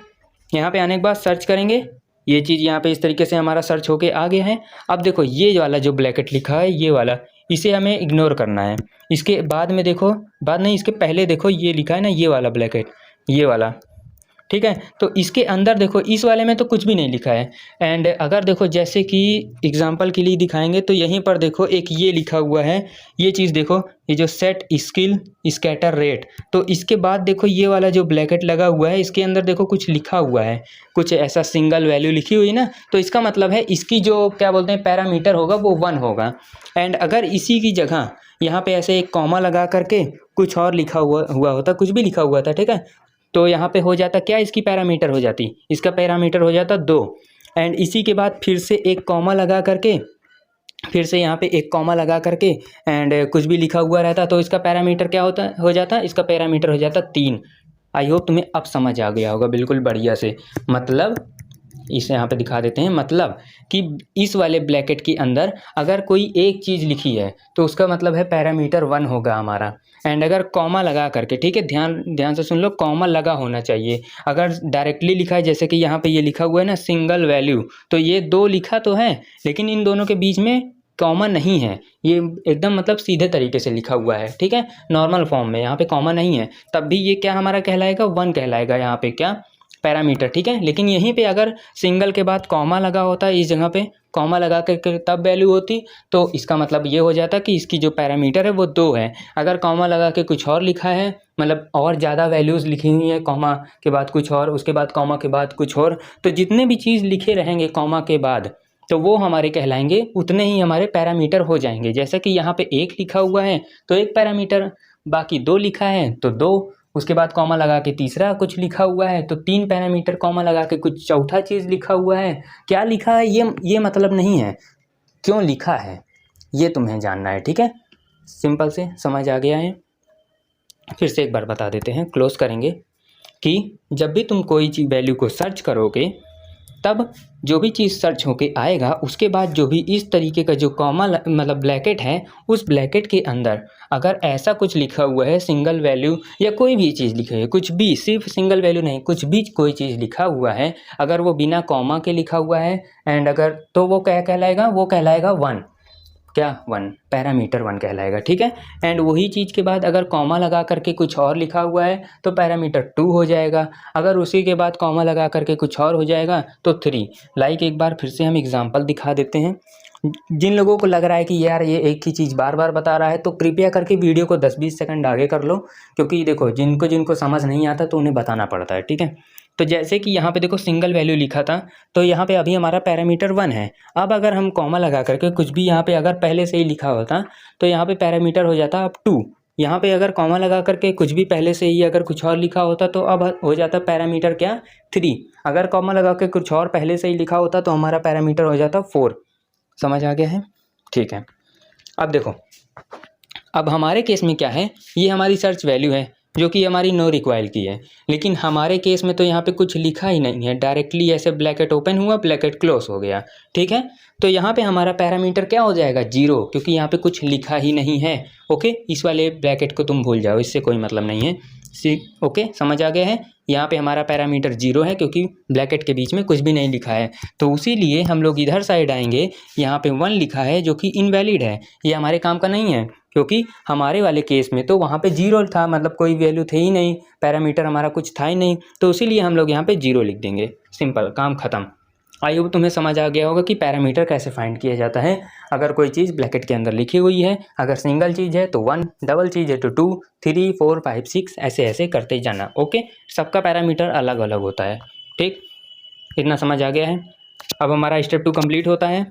यहाँ पे आने के बाद सर्च करेंगे, ये चीज़ यहाँ पे इस तरीके से हमारा सर्च होके आ गया है। अब देखो ये वाला जो ब्रैकेट लिखा है, ये वाला, इसे हमें इग्नोर करना है। इसके बाद में देखो, बाद नहीं, इसके पहले देखो ये लिखा है ना, ये वाला ब्रैकेट, ये वाला, ठीक है। तो इसके अंदर देखो इस वाले में तो कुछ भी नहीं लिखा है। एंड अगर देखो जैसे कि एग्जांपल के लिए दिखाएंगे तो यहीं पर देखो एक ये लिखा हुआ है, ये चीज़ देखो, ये जो सेट स्किल स्कैटर रेट। तो इसके बाद देखो ये वाला जो ब्रैकेट लगा हुआ है, इसके अंदर देखो कुछ लिखा हुआ है, कुछ ऐसा सिंगल वैल्यू लिखी हुई ना। तो इसका मतलब है इसकी जो क्या बोलते हैं पैरामीटर होगा वो 1 होगा। एंड अगर इसी की जगह यहाँ पे ऐसे एक कॉमा लगा करके कुछ और लिखा हुआ होता, कुछ भी लिखा हुआ था, ठीक है, तो यहाँ पे हो जाता क्या, इसकी पैरामीटर हो जाती, इसका पैरामीटर हो जाता 2। एंड इसी के बाद फिर से एक कॉमा लगा करके, फिर से यहाँ पे एक कॉमा लगा करके एंड कुछ भी लिखा हुआ रहता, तो इसका पैरामीटर क्या होता हो जाता, इसका पैरामीटर हो जाता 3। आई होप तुम्हें अब समझ आ गया होगा बिल्कुल बढ़िया से। मतलब इसे यहाँ पे दिखा देते हैं। मतलब कि इस वाले ब्रैकेट के अंदर अगर कोई एक चीज़ लिखी है तो उसका मतलब है पैरामीटर 1 होगा हमारा। एंड अगर कॉमा लगा करके, ठीक है, ध्यान से सुन लो, कॉमा लगा होना चाहिए। अगर डायरेक्टली लिखा है जैसे कि यहाँ पे ये लिखा हुआ है ना सिंगल वैल्यू, तो ये 2 लिखा तो है लेकिन इन दोनों के बीच में कॉमा नहीं है। ये एकदम मतलब सीधे तरीके से लिखा हुआ है, ठीक है, नॉर्मल फॉर्म में, यहाँ पे कॉमा नहीं है, तब भी ये क्या हमारा कहलाएगा, 1 कहलाएगा यहाँ पे, क्या, पैरामीटर, ठीक है। लेकिन यहीं पे अगर सिंगल के बाद कॉमा लगा होता, इस जगह पे कॉमा लगा कर तब वैल्यू होती, तो इसका मतलब ये हो जाता कि इसकी जो पैरामीटर है वो 2 है। अगर कॉमा लगा के कुछ और लिखा है, मतलब और ज़्यादा वैल्यूज़ लिखी हुई है, कॉमा के बाद कुछ और, उसके बाद कॉमा के बाद कुछ और, तो जितने भी चीज़ लिखे रहेंगे कॉमा के बाद तो वो हमारे कहलाएंगे, उतने ही हमारे पैरामीटर हो जाएंगे। जैसे कि यहाँ पे 1 लिखा हुआ है तो 1 पैरामीटर, बाकी 2 लिखा है तो 2, उसके बाद कॉमा लगा के तीसरा कुछ लिखा हुआ है तो 3 पैरामीटर, कॉमा लगा के कुछ चौथा चीज़ लिखा हुआ है, क्या लिखा है ये मतलब नहीं है, क्यों लिखा है ये तुम्हें जानना है, ठीक है। सिंपल से समझ आ गया है। फिर से एक बार बता देते हैं, क्लोज करेंगे, कि जब भी तुम कोई चीज़ वैल्यू को सर्च करोगे तब जो भी चीज़ सर्च होके आएगा उसके बाद जो भी इस तरीके का जो कॉमा मतलब ब्रैकेट है, उस ब्रैकेट के अंदर अगर ऐसा कुछ लिखा हुआ है सिंगल वैल्यू या कोई भी चीज़ लिखी है, कुछ भी, सिर्फ सिंगल वैल्यू नहीं, कुछ भी कोई चीज़ लिखा हुआ है, अगर वो बिना कॉमा के लिखा हुआ है एंड अगर, तो वो क्या कहलाएगा, वो कहलाएगा 1, क्या, 1, पैरामीटर 1 कहलाएगा, ठीक है। एंड वही चीज़ के बाद अगर कॉमा लगा करके कुछ और लिखा हुआ है तो पैरामीटर 2 हो जाएगा। अगर उसी के बाद कॉमा लगा करके कुछ और हो जाएगा तो 3। लाइक एक बार फिर से हम एग्जांपल दिखा देते हैं। जिन लोगों को लग रहा है कि यार ये एक ही चीज़ बार बार बता रहा है, तो कृपया करके वीडियो को 10-20 सेकंड आगे कर लो, क्योंकि देखो जिनको समझ नहीं आता तो उन्हें बताना पड़ता है, ठीक है। तो जैसे कि यहाँ पे देखो सिंगल वैल्यू लिखा था, तो यहाँ पे अभी हमारा पैरामीटर 1 है। अब अगर हम कॉमा लगा करके कुछ भी यहाँ पे अगर पहले से ही लिखा होता तो यहाँ पे पैरामीटर हो जाता अब 2। यहाँ पे अगर कॉमा लगा करके कुछ भी पहले से ही अगर कुछ और लिखा होता तो अब हो जाता पैरामीटर क्या, 3। अगर कॉमा लगा के कुछ और पहले से ही लिखा होता तो हमारा पैरामीटर हो जाता 4। समझ आ गया है, ठीक है। अब देखो, अब हमारे केस में क्या है, ये हमारी सर्च वैल्यू है जो कि हमारी नो रिक्वायर की है, लेकिन हमारे केस में तो यहाँ पे कुछ लिखा ही नहीं है, डायरेक्टली ऐसे ब्रैकेट ओपन हुआ, ब्रैकेट क्लोज हो गया, ठीक है। तो यहाँ पे हमारा पैरामीटर क्या हो जाएगा, 0, क्योंकि यहाँ पे कुछ लिखा ही नहीं है। ओके, इस वाले ब्रैकेट को तुम भूल जाओ, इससे कोई मतलब नहीं है। ओके, समझ आ गया है। यहाँ पे हमारा पैरामीटर 0 है क्योंकि ब्रैकेट के बीच में कुछ भी नहीं लिखा है, तो उसीलिए हम लोग इधर साइड आएंगे, यहाँ पे 1 लिखा है जो कि इनवैलिड है, ये हमारे काम का नहीं है, क्योंकि हमारे वाले केस में तो वहाँ पे 0 था, मतलब कोई वैल्यू थे ही नहीं, पैरामीटर हमारा कुछ था ही नहीं, तो इसीलिए हम लोग यहाँ पे 0 लिख देंगे। सिंपल, काम ख़त्म। आई होप तुम्हें समझ आ गया होगा कि पैरामीटर कैसे फाइंड किया जाता है। अगर कोई चीज़ ब्रैकेट के अंदर लिखी हुई है, अगर सिंगल चीज़ है तो 1, डबल चीज़ है तो 2, 3, 4, 5, 6, ऐसे ऐसे करते जाना। ओके, सबका पैरामीटर अलग अलग होता है, ठीक, इतना समझ आ गया है। अब हमारा स्टेप 2 कंप्लीट होता है।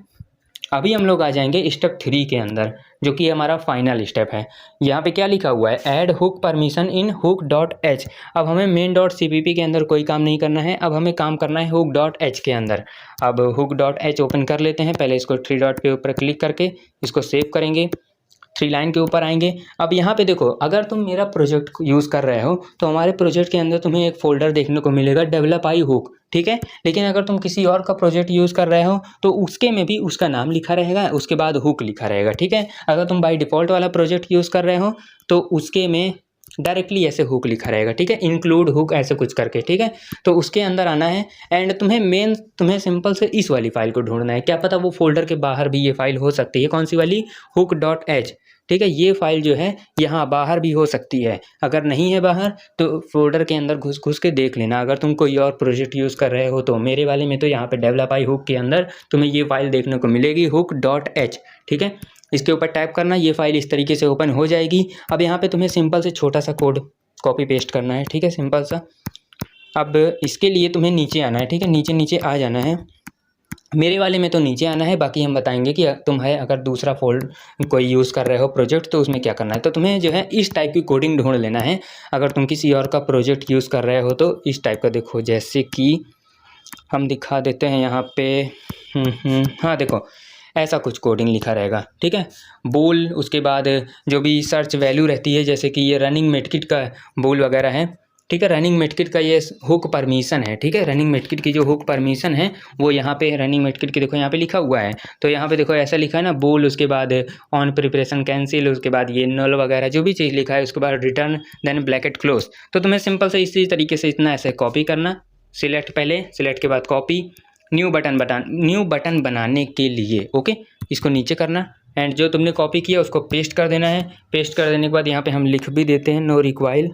अभी हम लोग आ जाएंगे स्टेप 3 के अंदर, जो कि हमारा फाइनल स्टेप है। यहाँ पे क्या लिखा हुआ है, ऐड हुक परमिशन इन हुक डॉट एच। अब हमें मेन डॉट सीपीपी के अंदर कोई काम नहीं करना है, अब हमें काम करना है हुक डॉट एच के अंदर। अब हुक डॉट एच ओपन कर लेते हैं, पहले इसको 3 डॉट के ऊपर क्लिक करके इसको सेव करेंगे, 3 लाइन के ऊपर आएंगे। अब यहाँ पे देखो, अगर तुम मेरा प्रोजेक्ट यूज़ कर रहे हो तो हमारे प्रोजेक्ट के अंदर तुम्हें एक फ़ोल्डर देखने को मिलेगा डेवलप आई हुक, ठीक है। लेकिन अगर तुम किसी और का प्रोजेक्ट यूज़ कर रहे हो तो उसके में भी उसका नाम लिखा रहेगा, उसके बाद हुक लिखा रहेगा, ठीक है। अगर तुम बाय डिफ़ॉल्ट वाला प्रोजेक्ट यूज़ कर रहे हो तो उसके में डायरेक्टली ऐसे हुक लिखा रहेगा, ठीक है, इंक्लूड हुक ऐसे कुछ करके, ठीक है। तो उसके अंदर आना है एंड तुम्हें सिंपल से इस वाली फाइल को ढूंढना है। क्या पता वो फोल्डर के बाहर भी ये फाइल हो सकती है, कौन सी वाली, हुक डॉट एच, ठीक है। ये फाइल जो है यहाँ बाहर भी हो सकती है, अगर नहीं है बाहर तो फोल्डर के अंदर घुस के देख लेना। अगर तुम कोई और प्रोजेक्ट यूज़ कर रहे हो तो मेरे वाले में तो यहाँ पे डेवलप आई हुक के अंदर तुम्हें ये फाइल देखने को मिलेगी, हुक डॉट एच, ठीक है। इसके ऊपर टाइप करना, ये फाइल इस तरीके से ओपन हो जाएगी। अब यहाँ पे तुम्हें सिंपल से छोटा सा कोड कॉपी पेस्ट करना है, ठीक है, सिंपल सा। अब इसके लिए तुम्हें नीचे आना है, ठीक है, नीचे आ जाना है। मेरे वाले में तो नीचे आना है, बाकी हम बताएंगे कि तुम्हें अगर दूसरा फोल्ड कोई यूज़ कर रहे हो प्रोजेक्ट तो उसमें क्या करना है। तो तुम्हें जो है इस टाइप की कोडिंग ढूंढ लेना है। अगर तुम किसी और का प्रोजेक्ट यूज़ कर रहे हो तो इस टाइप का देखो, जैसे कि हम दिखा देते हैं यहाँ पे। हाँ देखो, ऐसा कुछ कोडिंग लिखा रहेगा, ठीक है। बोल, उसके बाद जो भी सर्च वैल्यू रहती है, जैसे कि ये रनिंग मेडकिट का बोल वगैरह है, ठीक है। रनिंग मेटकिट का ये हुक परमिशन है, ठीक है। रनिंग मेटकिट की जो हुक परमिशन है वो यहाँ पे रनिंग मेटकिट की देखो यहाँ पे लिखा हुआ है। तो यहाँ पे देखो ऐसा लिखा है ना, बोल, उसके बाद ऑन प्रिपरेशन कैंसिल, उसके बाद ये नल वगैरह जो भी चीज़ लिखा है, उसके बाद रिटर्न देन ब्रैकेट क्लोज। तो तुम्हें सिंपल से इसी तरीके से इतना ऐसे कॉपी करना, सिलेक्ट पहले, सिलेक्ट के बाद कॉपी, न्यू बटन बनाने के लिए ओके इसको नीचे करना एंड जो तुमने कॉपी किया उसको पेस्ट कर देना है। पेस्ट कर देने के बाद यहाँ पे हम लिख भी देते हैं नो रिक्वायर,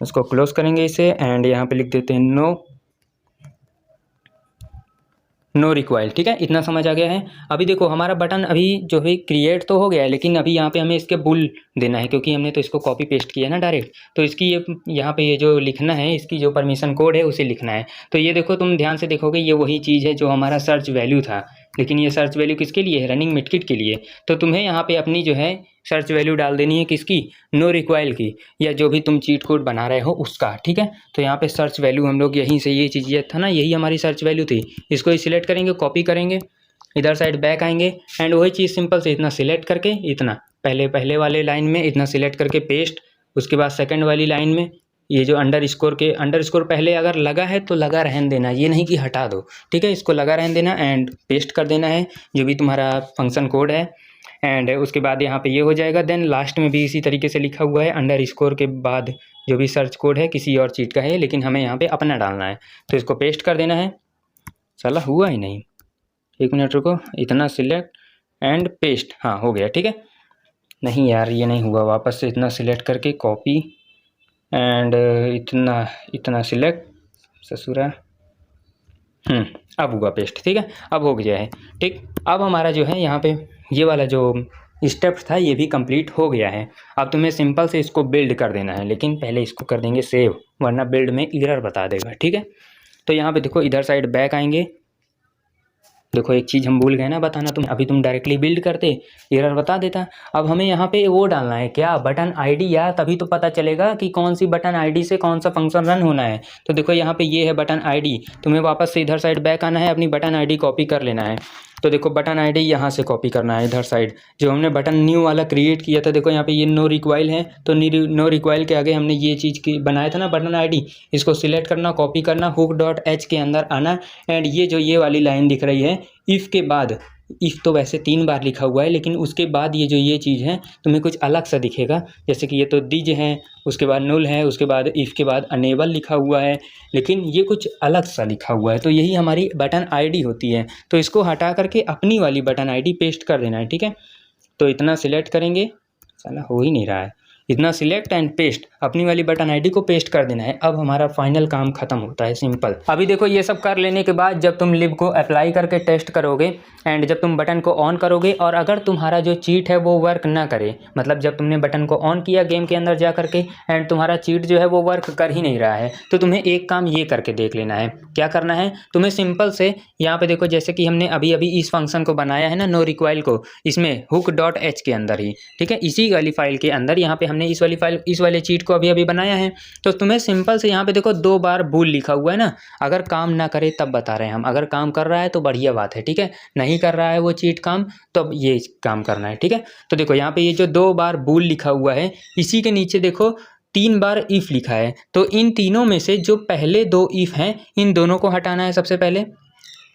उसको क्लोज करेंगे इसे एंड यहाँ पे लिख देते हैं नो रिक्वायर, ठीक है। इतना समझ आ गया है। अभी देखो हमारा बटन अभी जो है क्रिएट तो हो गया है, लेकिन अभी यहाँ पे हमें इसके बुल देना है क्योंकि हमने तो इसको कॉपी पेस्ट किया है ना डायरेक्ट। तो इसकी ये यहाँ पे ये जो लिखना है, इसकी जो परमिशन कोड है उसे लिखना है। तो ये देखो तुम ध्यान से देखोगे ये वही चीज़ है जो हमारा सर्च वैल्यू था, लेकिन ये सर्च वैल्यू किसके लिए है, रनिंग मेटकिट के लिए। तो तुम्हें यहाँ पे अपनी जो है सर्च वैल्यू डाल देनी है, किसकी, नो रिक्वायर की, या जो भी तुम चीट कोड बना रहे हो उसका, ठीक है। तो यहाँ पे सर्च वैल्यू हम लोग यहीं से, ये चीज़ ये था ना, यही हमारी सर्च वैल्यू थी। इसको ही सिलेक्ट करेंगे, कॉपी करेंगे, इधर साइड बैक आएंगे एंड वही चीज़ सिंपल से इतना सिलेक्ट करके, इतना पहले वाले लाइन में इतना सिलेक्ट करके पेस्ट, उसके बाद सेकंड वाली लाइन में ये जो अंडरस्कोर पहले अगर लगा है तो लगा रहने देना, ये नहीं कि हटा दो, ठीक है। इसको लगा रहने देना एंड पेस्ट कर देना है जो भी तुम्हारा फंक्शन कोड है एंड उसके बाद यहाँ पे ये हो जाएगा। देन लास्ट में भी इसी तरीके से लिखा हुआ है, अंडरस्कोर के बाद जो भी सर्च कोड है किसी और चीज़ का है, लेकिन हमें यहाँ पे अपना डालना है, तो इसको पेस्ट कर देना है। साला हुआ ही नहीं, एक मिनट रुको, इतना सिलेक्ट एंड पेस्ट, हाँ हो गया, ठीक है। नहीं यार ये नहीं हुआ, वापस से इतना सिलेक्ट करके कॉपी एंड इतना सिलेक्ट, ससुरा, अब हुआ पेस्ट, ठीक है, अब हो गया है, ठीक। अब हमारा जो है यहाँ पे ये वाला जो स्टेप था ये भी कंप्लीट हो गया है। अब तुम्हें सिंपल से इसको बिल्ड कर देना है, लेकिन पहले इसको कर देंगे सेव, वरना बिल्ड में एरर बता देगा, ठीक है। तो यहाँ पे देखो इधर साइड बैक आएंगे, देखो एक चीज़ हम भूल गए ना बताना, तुम डायरेक्टली बिल्ड करते, एरर बता देता। अब हमें यहाँ पे वो डालना है क्या, बटन आईडी, यार तभी तो पता चलेगा कि कौन सी बटन आईडी से कौन सा फंक्शन रन होना है। तो देखो यहाँ पे ये है बटन आईडी, तुम्हें वापस से इधर साइड बैक आना है, अपनी बटन आईडी कॉपी कर लेना है। तो देखो बटन आईडी यहाँ से कॉपी करना है, इधर साइड जो हमने बटन न्यू वाला क्रिएट किया था, देखो यहाँ पे ये नो रिक्वायर है, तो नो रिक्वायर के आगे हमने ये चीज़ की बनाया था ना बटन आईडी, इसको सिलेक्ट करना, कॉपी करना, हुक डॉट एच के अंदर आना एंड ये जो ये वाली लाइन दिख रही है, इफ़ के बाद, इफ़ तो वैसे 3 बार लिखा हुआ है, लेकिन उसके बाद ये जो ये चीज़ है तुम्हें कुछ अलग सा दिखेगा, जैसे कि ये तो दिज है, उसके बाद नुल है, उसके बाद इफ़ के बाद अनेबल लिखा हुआ है, लेकिन ये कुछ अलग सा लिखा हुआ है। तो यही हमारी बटन आईडी होती है, तो इसको हटा करके अपनी वाली बटन आईडी पेस्ट कर देना है, ठीक है। तो इतना सिलेक्ट करेंगे, साला हो ही नहीं रहा है, इतना सिलेक्ट एंड पेस्ट, अपनी वाली बटन आईडी को पेस्ट कर देना है। अब हमारा फाइनल काम खत्म होता है, सिंपल। अभी देखो ये सब कर लेने के बाद जब तुम लिब को अप्लाई करके टेस्ट करोगे एंड जब तुम बटन को ऑन करोगे और अगर तुम्हारा जो चीट है वो वर्क ना करे, मतलब जब तुमने बटन को ऑन किया गेम के अंदर जा करके एंड तुम्हारा चीट जो है वो वर्क कर ही नहीं रहा है, तो तुम्हें एक काम ये करके देख लेना है। क्या करना है तुम्हें, सिंपल से यहाँ पे देखो जैसे कि हमने अभी अभी इस फंक्शन को बनाया है ना, नो रिक्वायर को, इसमें हुक डॉट एच के अंदर ही, ठीक है, इसी वाली फाइल के अंदर यहाँ पे हमने इस वाली फाइल, इस वाले चीट को अभी अभी बनाया है। तो तुम्हें सिंपल से यहाँ पे देखो 2 बार बुल लिखा हुआ है ना, अगर काम ना करे तब बता रहे हैं हम, अगर काम कर रहा है तो बढ़िया बात है, ठीक है, नहीं कर रहा है वो चीट काम तो अब ये काम करना है, ठीक है। तो देखो यहाँ पे ये जो 2 बार बुल लिखा हुआ है, इसी के नीचे देखो 3 बार इफ़ लिखा है, तो इन तीनों में से जो पहले 2 इफ़ हैं इन दोनों को हटाना है। सबसे पहले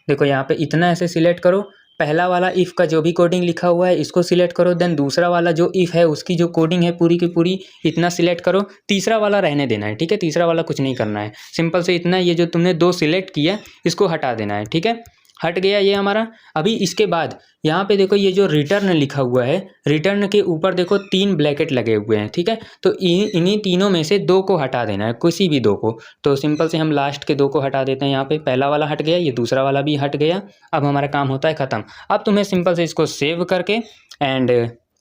देखो यहाँ पे इतना ऐसे सिलेक्ट करो, पहला वाला इफ़ का जो भी कोडिंग लिखा हुआ है इसको सिलेक्ट करो, देन दूसरा वाला जो इफ़ है उसकी जो कोडिंग है पूरी की पूरी इतना सिलेक्ट करो, तीसरा वाला रहने देना है, ठीक है, तीसरा वाला कुछ नहीं करना है, सिंपल से इतना, ये जो तुमने 2 सिलेक्ट किया इसको हटा देना है, ठीक है, हट गया ये हमारा। अभी इसके बाद यहाँ पे देखो ये जो रिटर्न लिखा हुआ है, रिटर्न के ऊपर देखो 3 ब्रैकेट लगे हुए हैं, ठीक है, तो इन्हीं तीनों में से 2 को हटा देना है, किसी भी 2 को। तो सिंपल से हम लास्ट के 2 को हटा देते हैं, यहाँ पे पहला वाला हट गया, ये दूसरा वाला भी हट गया, अब हमारा काम होता है ख़त्म। अब तुम्हें सिंपल से इसको सेव करके एंड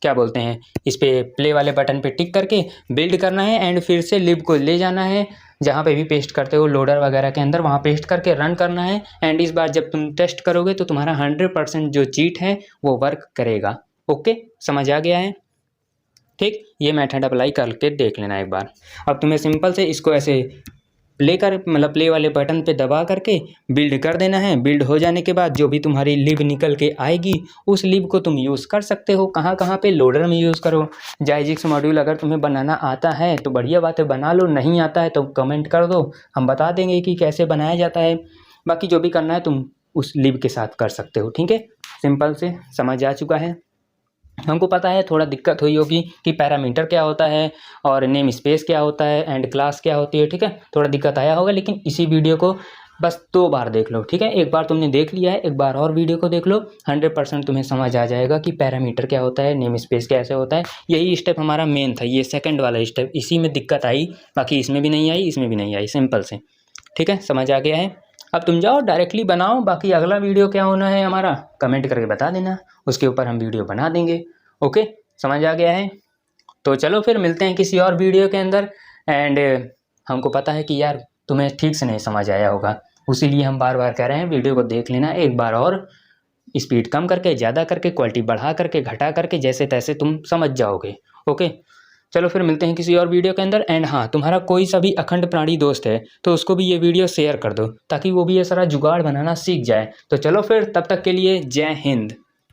क्या बोलते हैं, इस पे प्ले वाले बटन पे टिक करके बिल्ड करना है एंड फिर से लिब को ले जाना है, जहाँ पे भी पेस्ट करते हो लोडर वगैरह के अंदर, वहाँ पेस्ट करके रन करना है एंड इस बार जब तुम टेस्ट करोगे तो तुम्हारा 100% जो चीट है वो वर्क करेगा। ओके, समझ आ गया है, ठीक। ये मेथड अप्लाई करके देख लेना एक बार। अब तुम्हें सिंपल से इसको ऐसे प्ले वाले बटन पे दबा करके बिल्ड कर देना है। बिल्ड हो जाने के बाद जो भी तुम्हारी लिब निकल के आएगी उस लिब को तुम यूज़ कर सकते हो। कहाँ कहाँ पे, लोडर में यूज़ करो। जाइजिक्स मॉड्यूल अगर तुम्हें बनाना आता है तो बढ़िया बात है, बना लो, नहीं आता है तो कमेंट कर दो, हम बता देंगे कि कैसे बनाया जाता है। बाकी जो भी करना है तुम उस लिब के साथ कर सकते हो। ठीक है, सिंपल से समझ आ चुका है। हमको पता है थोड़ा दिक्कत हुई होगी कि पैरामीटर क्या होता है और नेम स्पेस क्या होता है एंड क्लास क्या होती है। ठीक है, थोड़ा दिक्कत आया होगा, लेकिन इसी वीडियो को बस 2 बार देख लो। ठीक है, एक बार तुमने देख लिया है, एक बार और वीडियो को देख लो, 100% तुम्हें समझ आ जाएगा कि पैरामीटर क्या होता है, नेम स्पेस कैसे होता है। यही स्टेप हमारा मेन था, ये सेकंड वाला स्टेप, इसी में दिक्कत आई, बाकी इसमें भी नहीं आई, इसमें भी नहीं आई, सिंपल से। ठीक है, समझ आ गया है। अब तुम जाओ डायरेक्टली बनाओ। बाकी अगला वीडियो क्या होना है हमारा कमेंट करके बता देना, उसके ऊपर हम वीडियो बना देंगे। ओके, समझ आ गया है। तो चलो फिर मिलते हैं किसी और वीडियो के अंदर। एंड हमको पता है कि यार तुम्हें ठीक से नहीं समझ आया होगा, उसीलिए हम बार बार कह रहे हैं वीडियो को देख लेना एक बार और, स्पीड कम करके, ज़्यादा करके, क्वालिटी बढ़ा करके, घटा करके, जैसे तैसे तुम समझ जाओगे। ओके, चलो फिर मिलते हैं किसी और वीडियो के अंदर। एंड हाँ, तुम्हारा कोई सा भी अखंड प्राणी दोस्त है तो उसको भी ये वीडियो शेयर कर दो, ताकि वो भी ये सारा जुगाड़ बनाना सीख जाए। तो चलो फिर, तब तक के लिए जय हिंद।